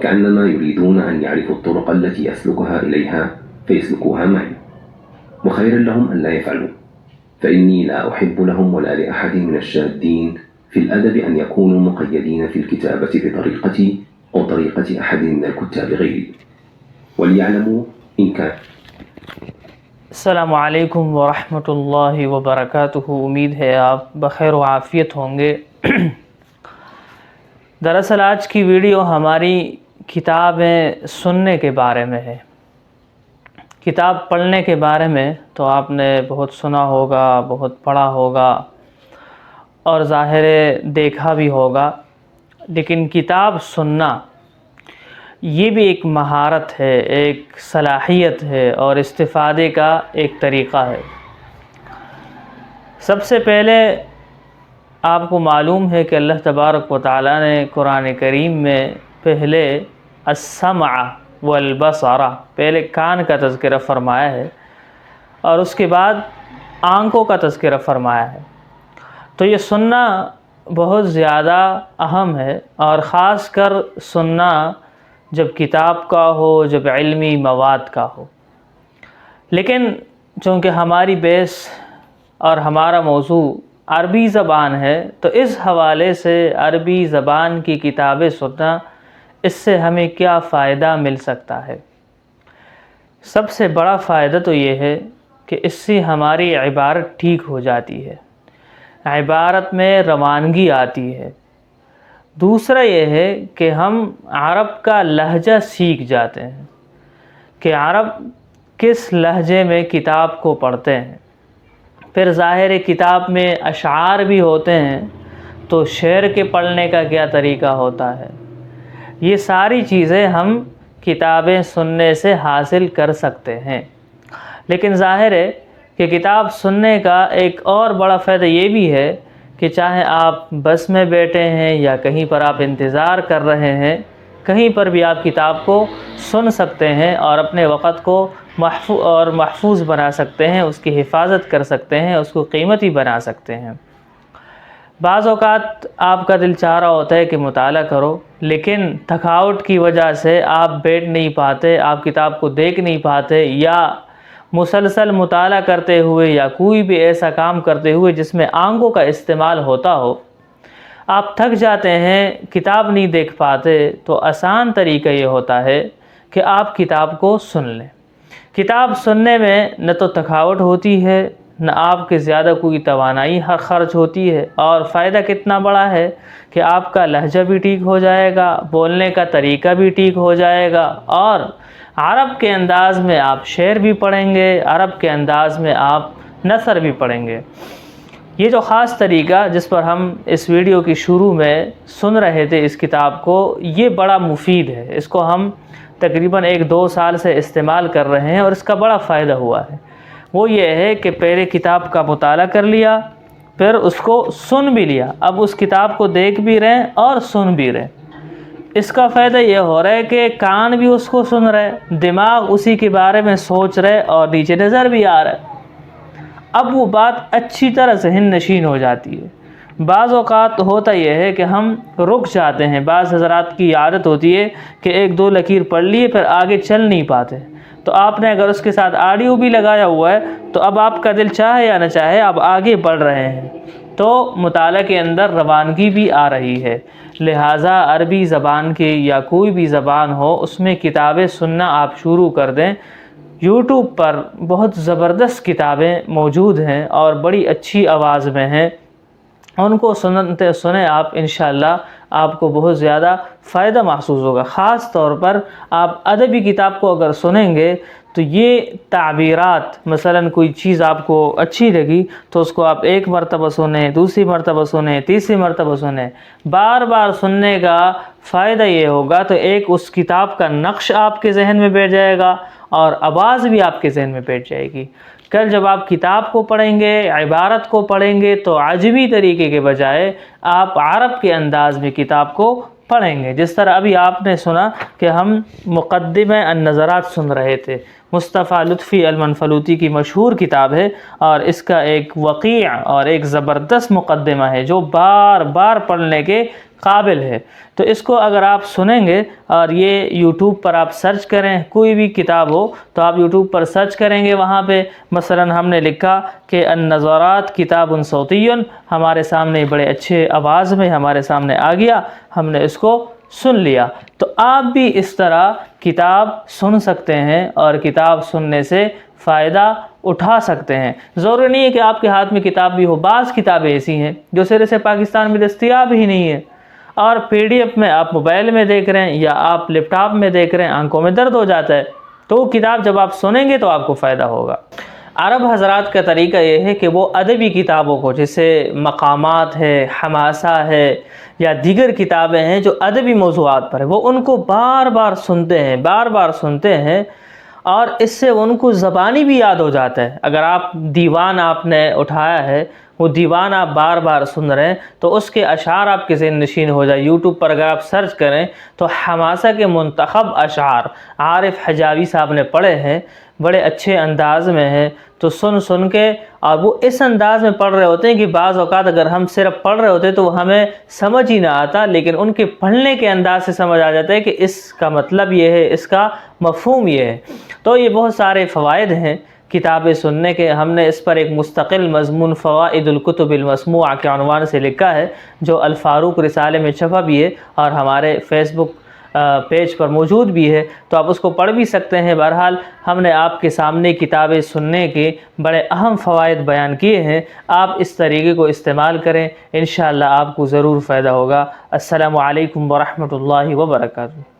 كأنما يريدون أن يعرفوا الطرق التي يسلكها إليها فيسلكوها معي، وخير لهم أن لا يفعلوا، فإني لا أحب لهم ولا لأحد من الشادين في الأدب أن يكونوا مقيدين في الكتابة بطريقتي أو طريقة أحد من الكتاب غيري، وليعلموا إن كان. السلام علیکم ورحمۃ اللہ وبرکاتہ۔ امید ہے آپ بخیر و عافیت ہوں گے۔ دراصل آج کی ویڈیو ہماری کتابیں سننے کے بارے میں ہے۔ کتاب پڑھنے کے بارے میں تو آپ نے بہت سنا ہوگا، بہت پڑھا ہوگا اور ظاہر دیکھا بھی ہوگا، لیکن کتاب سننا یہ بھی ایک مہارت ہے، ایک صلاحیت ہے اور استفادے کا ایک طریقہ ہے۔ سب سے پہلے آپ کو معلوم ہے کہ اللہ تبارک و تعالیٰ نے قرآن کریم میں پہلے السمع والبصر، پہلے کان کا تذکرہ فرمایا ہے اور اس کے بعد آنکھوں کا تذکرہ فرمایا ہے۔ تو یہ سننا بہت زیادہ اہم ہے، اور خاص کر سننا جب کتاب کا ہو، جب علمی مواد کا ہو۔ لیکن چونکہ ہماری بیس اور ہمارا موضوع عربی زبان ہے، تو اس حوالے سے عربی زبان کی کتابیں سننا، اس سے ہمیں کیا فائدہ مل سکتا ہے؟ سب سے بڑا فائدہ تو یہ ہے کہ اس سے ہماری عبارت ٹھیک ہو جاتی ہے، عبارت میں روانگی آتی ہے۔ دوسرا یہ ہے کہ ہم عرب کا لہجہ سیکھ جاتے ہیں کہ عرب کس لہجے میں کتاب کو پڑھتے ہیں۔ پھر ظاہر کتاب میں اشعار بھی ہوتے ہیں، تو شعر کے پڑھنے کا کیا طریقہ ہوتا ہے، یہ ساری چیزیں ہم کتابیں سننے سے حاصل کر سکتے ہیں۔ لیکن ظاہر ہے کہ کتاب سننے کا ایک اور بڑا فائدہ یہ بھی ہے کہ چاہے آپ بس میں بیٹھے ہیں یا کہیں پر آپ انتظار کر رہے ہیں، کہیں پر بھی آپ کتاب کو سن سکتے ہیں اور اپنے وقت کو محفوظ بنا سکتے ہیں، اس کی حفاظت کر سکتے ہیں، اس کو قیمتی بنا سکتے ہیں۔ بعض اوقات آپ کا دل چاہ رہا ہوتا ہے کہ مطالعہ کرو، لیکن تھکاوٹ کی وجہ سے آپ بیٹھ نہیں پاتے، آپ کتاب کو دیکھ نہیں پاتے، یا مسلسل مطالعہ کرتے ہوئے یا کوئی بھی ایسا کام کرتے ہوئے جس میں آنکھوں کا استعمال ہوتا ہو، آپ تھک جاتے ہیں، کتاب نہیں دیکھ پاتے، تو آسان طریقہ یہ ہوتا ہے کہ آپ کتاب کو سن لیں۔ کتاب سننے میں نہ تو تھکاوٹ ہوتی ہے، نہ آپ کے زیادہ کوئی توانائی خرچ ہوتی ہے، اور فائدہ کتنا بڑا ہے کہ آپ کا لہجہ بھی ٹھیک ہو جائے گا، بولنے کا طریقہ بھی ٹھیک ہو جائے گا، اور عرب کے انداز میں آپ شعر بھی پڑھیں گے، عرب کے انداز میں آپ نثر بھی پڑھیں گے۔ یہ جو خاص طریقہ جس پر ہم اس ویڈیو کی شروع میں سن رہے تھے اس کتاب کو، یہ بڑا مفید ہے۔ اس کو ہم تقریباً 1-2 سال سے استعمال کر رہے ہیں اور اس کا بڑا فائدہ ہوا ہے۔ وہ یہ ہے کہ پہلے کتاب کا مطالعہ کر لیا، پھر اس کو سن بھی لیا، اب اس کتاب کو دیکھ بھی رہے ہیں اور سن بھی رہے ہیں۔ اس کا فائدہ یہ ہو رہا ہے کہ کان بھی اس کو سن رہے، دماغ اسی کے بارے میں سوچ رہے اور نیچے نظر بھی آ رہا ہے۔ اب وہ بات اچھی طرح ذہن نشین ہو جاتی ہے۔ بعض اوقات ہوتا یہ ہے کہ ہم رک جاتے ہیں، بعض حضرات کی عادت ہوتی ہے کہ 1-2 لکیر پڑھ لیے پھر آگے چل نہیں پاتے، تو آپ نے اگر اس کے ساتھ آڈیو بھی لگایا ہوا ہے تو اب آپ کا دل چاہے یا نہ چاہے آپ آگے بڑھ رہے ہیں، تو مطالعہ کے اندر روانگی بھی آ رہی ہے۔ لہٰذا عربی زبان کی یا کوئی بھی زبان ہو، اس میں کتابیں سننا آپ شروع کر دیں۔ یوٹیوب پر بہت زبردست کتابیں موجود ہیں اور بڑی اچھی آواز میں ہیں، ان کو سنیں آپ، انشاءاللہ آپ کو بہت زیادہ فائدہ محسوس ہوگا۔ خاص طور پر آپ ادبی کتاب کو اگر سنیں گے تو یہ تعبیرات، مثلا کوئی چیز آپ کو اچھی لگی تو اس کو آپ 1 مرتبہ سنیں، دوسری مرتبہ سنیں، تیسری مرتبہ سنیں۔ بار بار سننے کا فائدہ یہ ہوگا تو ایک اس کتاب کا نقش آپ کے ذہن میں بیٹھ جائے گا اور آواز بھی آپ کے ذہن میں بیٹھ جائے گی۔ کل جب آپ کتاب کو پڑھیں گے، عبارت کو پڑھیں گے، تو عجمی طریقے کے بجائے آپ عرب کے انداز میں کتاب کو پڑھیں گے۔ جس طرح ابھی آپ نے سنا کہ ہم مقدمہ النظرات سن رہے تھے، مصطفیٰ لطفی المنفلوطی کی مشہور کتاب ہے، اور اس کا ایک وقیع اور ایک زبردست مقدمہ ہے جو بار بار پڑھنے کے قابل ہے۔ تو اس کو اگر آپ سنیں گے اور یہ یوٹیوب پر آپ سرچ کریں، کوئی بھی کتاب ہو تو آپ یوٹیوب پر سرچ کریں گے، وہاں پہ مثلا ہم نے لکھا کہ النظرات کتاب صوتی، ہمارے سامنے بڑے اچھے آواز میں ہمارے سامنے آ گیا، ہم نے اس کو سن لیا۔ تو آپ بھی اس طرح کتاب سن سکتے ہیں اور کتاب سننے سے فائدہ اٹھا سکتے ہیں۔ ضروری نہیں ہے کہ آپ کے ہاتھ میں کتاب بھی ہو، بعض کتابیں ایسی ہیں جو صرف سے پاکستان میں دستیاب ہی نہیں ہے، اور PDF میں آپ موبائل میں دیکھ رہے ہیں یا آپ لیپ ٹاپ میں دیکھ رہے ہیں، آنکھوں میں درد ہو جاتا ہے، تو وہ کتاب جب آپ سنیں گے تو آپ کو فائدہ ہوگا۔ عرب حضرات کا طریقہ یہ ہے کہ وہ ادبی کتابوں کو، جیسے مقامات ہے، حماسہ ہے، یا دیگر کتابیں ہیں جو ادبی موضوعات پر ہیں، وہ ان کو بار بار سنتے ہیں اور اس سے ان کو زبانی بھی یاد ہو جاتا ہے۔ اگر آپ دیوان آپ نے اٹھایا ہے، وہ دیوان آپ بار بار سن رہے ہیں تو اس کے اشعار آپ کے ذہن نشین ہو جائے۔ یوٹیوب پر اگر آپ سرچ کریں تو حماسہ کے منتخب اشعار عارف حجاوی صاحب نے پڑھے ہیں، بڑے اچھے انداز میں ہیں، تو سن کے، اور وہ اس انداز میں پڑھ رہے ہوتے ہیں کہ بعض اوقات اگر ہم صرف پڑھ رہے ہوتے تو ہمیں سمجھ ہی نہ آتا، لیکن ان کے پڑھنے کے انداز سے سمجھ آ جاتا ہے کہ اس کا مطلب یہ ہے، اس کا مفہوم یہ ہے۔ تو یہ بہت سارے فوائد ہیں کتابیں سننے کے۔ ہم نے اس پر ایک مستقل مضمون فوائد الکتب المسموعہ کے عنوان سے لکھا ہے، جو الفاروق رسالے میں چھپا بھی ہے اور ہمارے فیس بک پیج پر موجود بھی ہے، تو آپ اس کو پڑھ بھی سکتے ہیں۔ بہرحال ہم نے آپ کے سامنے کتابیں سننے کے بڑے اہم فوائد بیان کیے ہیں، آپ اس طریقے کو استعمال کریں، انشاءاللہ آپ کو ضرور فائدہ ہوگا۔ السلام علیکم ورحمۃ اللہ وبرکاتہ۔